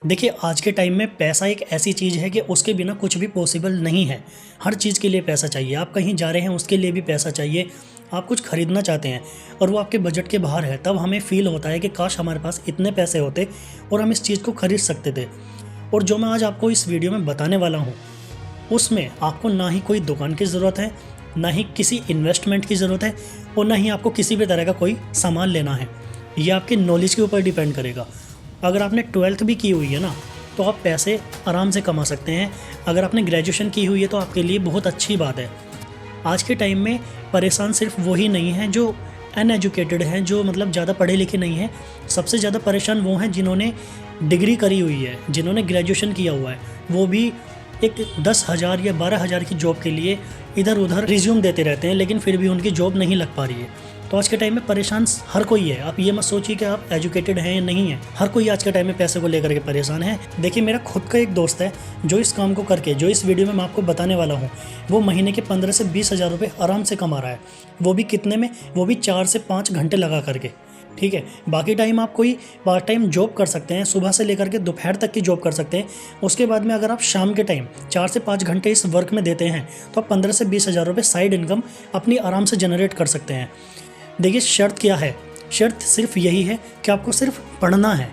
देखिए, आज के टाइम में पैसा एक ऐसी चीज़ है कि उसके बिना कुछ भी पॉसिबल नहीं है। हर चीज़ के लिए पैसा चाहिए। आप कहीं जा रहे हैं उसके लिए भी पैसा चाहिए। आप कुछ खरीदना चाहते हैं और वो आपके बजट के बाहर है, तब हमें फ़ील होता है कि काश हमारे पास इतने पैसे होते और हम इस चीज़ को खरीद सकते थे। और जो मैं आज आपको इस वीडियो में बताने वाला हूँ, उसमें आपको ना ही कोई दुकान की ज़रूरत है, ना ही किसी इन्वेस्टमेंट की ज़रूरत है और ना ही आपको किसी भी तरह का कोई सामान लेना है। ये आपके नॉलेज के ऊपर डिपेंड करेगा। अगर आपने 12th भी की हुई है ना, तो आप पैसे आराम से कमा सकते हैं। अगर आपने ग्रेजुएशन की हुई है तो आपके लिए बहुत अच्छी बात है। आज के टाइम में परेशान सिर्फ वही नहीं हैं जो अनएजुकेटेड हैं, जो मतलब ज़्यादा पढ़े लिखे नहीं हैं। सबसे ज़्यादा परेशान वो हैं जिन्होंने डिग्री करी हुई है, जिन्होंने ग्रेजुएशन किया हुआ है। वो भी एक 10,000 या 12,000 की जॉब के लिए इधर उधर रिज्यूम देते रहते हैं, लेकिन फिर भी उनकी जॉब नहीं लग पा रही है। तो आज के टाइम में परेशान हर कोई है। आप ये मत सोचिए कि आप एजुकेटेड हैं या नहीं है। हर कोई आज के टाइम में पैसे को लेकर के परेशान है। देखिए, मेरा खुद का एक दोस्त है जो इस काम को करके, जो इस वीडियो में मैं आपको बताने वाला हूँ, वो महीने के 15 से 20 हज़ार रुपये आराम से कमा रहा है। वो भी कितने में? वो भी 4 से 5 घंटे लगा करके। ठीक है, बाकी टाइम आप कोई पार्ट टाइम जॉब कर सकते हैं, सुबह से लेकर के दोपहर तक की जॉब कर सकते हैं। उसके बाद में अगर आप शाम के टाइम 4 से 5 घंटे इस वर्क में देते हैं तो आप 15 से 20 हज़ार रुपये साइड इनकम अपनी आराम से जनरेट कर सकते हैं। देखिए, शर्त क्या है? शर्त सिर्फ यही है कि आपको सिर्फ पढ़ना है।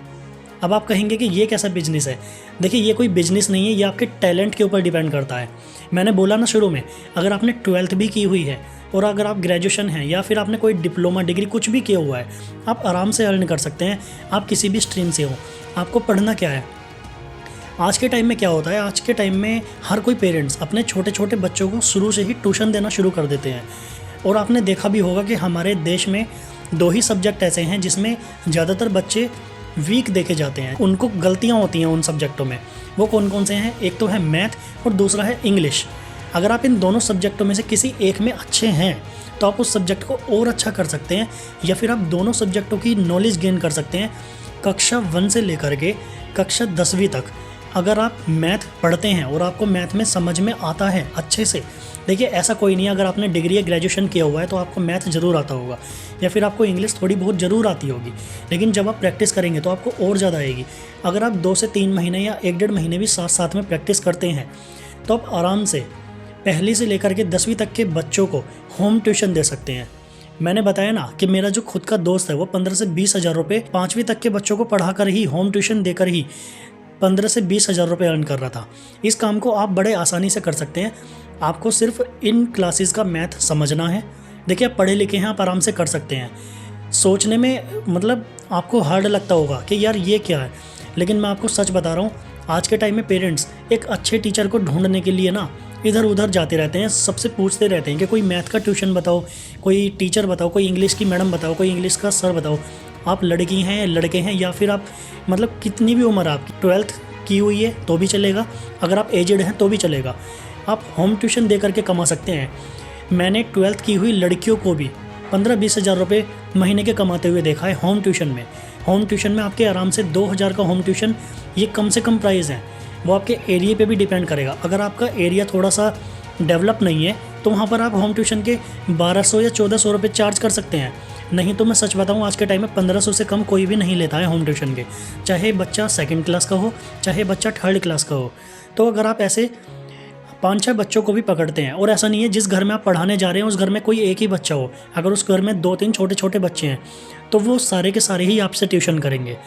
अब आप कहेंगे कि ये कैसा बिजनेस है? देखिए, ये कोई बिजनेस नहीं है, ये आपके टैलेंट के ऊपर डिपेंड करता है। मैंने बोला ना शुरू में, अगर आपने 12th भी की हुई है और अगर आप ग्रेजुएशन हैं या फिर आपने कोई डिप्लोमा डिग्री कुछ भी किया हुआ है, आप आराम से अर्न कर सकते हैं। आप किसी भी स्ट्रीम से हो, आपको पढ़ना क्या है? आज के टाइम में क्या होता है, आज के टाइम में हर कोई पेरेंट्स अपने छोटे छोटे बच्चों को शुरू से ही ट्यूशन देना शुरू कर देते हैं। और आपने देखा भी होगा कि हमारे देश में 2 ही सब्जेक्ट ऐसे हैं जिसमें ज़्यादातर बच्चे वीक देखे जाते हैं। उनको गलतियां होती हैं उन सब्जेक्टों में। वो कौन कौन से हैं? एक तो है मैथ और दूसरा है इंग्लिश। अगर आप इन दोनों सब्जेक्टों में से किसी एक में अच्छे हैं तो आप उस सब्जेक्ट को और अच्छा कर सकते हैं, या फिर आप दोनों सब्जेक्टों की नॉलेज गेन कर सकते हैं। कक्षा 1 से लेकर के कक्षा 10वीं तक अगर आप मैथ पढ़ते हैं और आपको मैथ में समझ में आता है अच्छे से, देखिए ऐसा कोई नहीं है अगर आपने डिग्री या ग्रेजुएशन किया हुआ है तो आपको मैथ ज़रूर आता होगा, या फिर आपको इंग्लिश थोड़ी बहुत ज़रूर आती होगी, लेकिन जब आप प्रैक्टिस करेंगे तो आपको और ज़्यादा आएगी। अगर आप 2 से 3 महीने या 1-1.5 महीने भी साथ साथ में प्रैक्टिस करते हैं तो आप आराम से पहली से लेकर के 10वीं तक के बच्चों को होम ट्यूशन दे सकते हैं। मैंने बताया ना कि मेरा जो खुद का दोस्त है वो 15 से 20 हज़ार रुपये 5वीं तक के बच्चों को पढ़ाकर ही, होम ट्यूशन देकर ही 15 से 20 हज़ार रुपये अर्न कर रहा था। इस काम को आप बड़े आसानी से कर सकते हैं। आपको सिर्फ इन क्लासेस का मैथ समझना है। देखिए, आप पढ़े लिखे हैं, आप आराम से कर सकते हैं। सोचने में मतलब आपको हार्ड लगता होगा कि यार ये क्या है, लेकिन मैं आपको सच बता रहा हूँ, आज के टाइम में पेरेंट्स एक अच्छे टीचर को ढूंढने के लिए ना इधर उधर जाते रहते हैं, सबसे पूछते रहते हैं कि कोई मैथ का ट्यूशन बताओ, कोई टीचर बताओ, कोई इंग्लिश की मैडम बताओ, कोई इंग्लिश का सर बताओ। आप लड़की हैं, लड़के हैं, या फिर आप मतलब कितनी भी उम्र आपकी, 12th की हुई है तो भी चलेगा, अगर आप एजड हैं तो भी चलेगा। आप होम ट्यूशन दे करके कमा सकते हैं। मैंने 12th की हुई लड़कियों को भी 15-20 हज़ार रुपये महीने के कमाते हुए देखा है होम ट्यूशन में। होम ट्यूशन में आपके आराम से 2,000 का होम ट्यूशन, ये कम से कम प्राइस है। वो आपके एरिया पे भी डिपेंड करेगा। अगर आपका एरिया थोड़ा सा डेवलप नहीं है तो वहाँ पर आप होम ट्यूशन के 1200 या 1400 रुपये चार्ज कर सकते हैं। नहीं तो मैं सच बताऊँ, आज के टाइम में 1500 से कम कोई भी नहीं लेता है होम ट्यूशन के, चाहे बच्चा 2nd क्लास का हो, चाहे बच्चा 3rd क्लास का हो। तो अगर आप ऐसे 5-6 बच्चों को भी पकड़ते हैं, और ऐसा नहीं है जिस घर में आप पढ़ाने जा रहे हैं उस घर में कोई एक ही बच्चा हो, अगर उस घर में 2-3 छोटे छोटे बच्चे हैं तो वो सारे के सारे ही आपसे ट्यूशन करेंगे।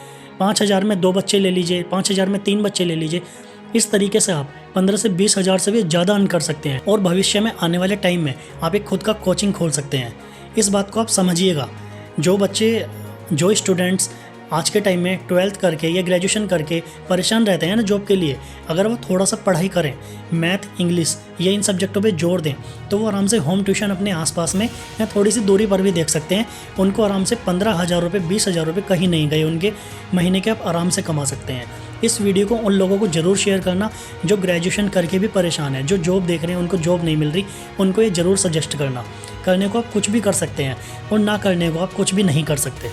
5,000 में 2 बच्चे ले लीजिए, 5,000 में 3 बच्चे ले लीजिए। इस तरीके से आप 15 से 20 हज़ार से भी ज़्यादा अर्न कर सकते हैं, और भविष्य में आने वाले टाइम में आप एक खुद का कोचिंग खोल सकते हैं। इस बात को आप समझिएगा। जो स्टूडेंट्स आज के टाइम में 12th करके या ग्रेजुएशन करके परेशान रहते हैं ना जॉब के लिए, अगर वो थोड़ा सा पढ़ाई करें, मैथ, इंग्लिश या इन सब्जेक्टों पे जोर दें, तो वो आराम से होम ट्यूशन अपने आसपास में या थोड़ी सी दूरी पर भी देख सकते हैं। उनको आराम से 15 हज़ार रुपये, 20 हज़ार रुपये कहीं नहीं गए उनके महीने के, आप आराम से कमा सकते हैं। इस वीडियो को उन लोगों को ज़रूर शेयर करना जो ग्रेजुएशन करके भी परेशान है, जो जॉब देख रहे हैं उनको जॉब नहीं मिल रही, उनको ये ज़रूर सजेस्ट करना। करने को आप कुछ भी कर सकते हैं और ना करने को आप कुछ भी नहीं कर सकते।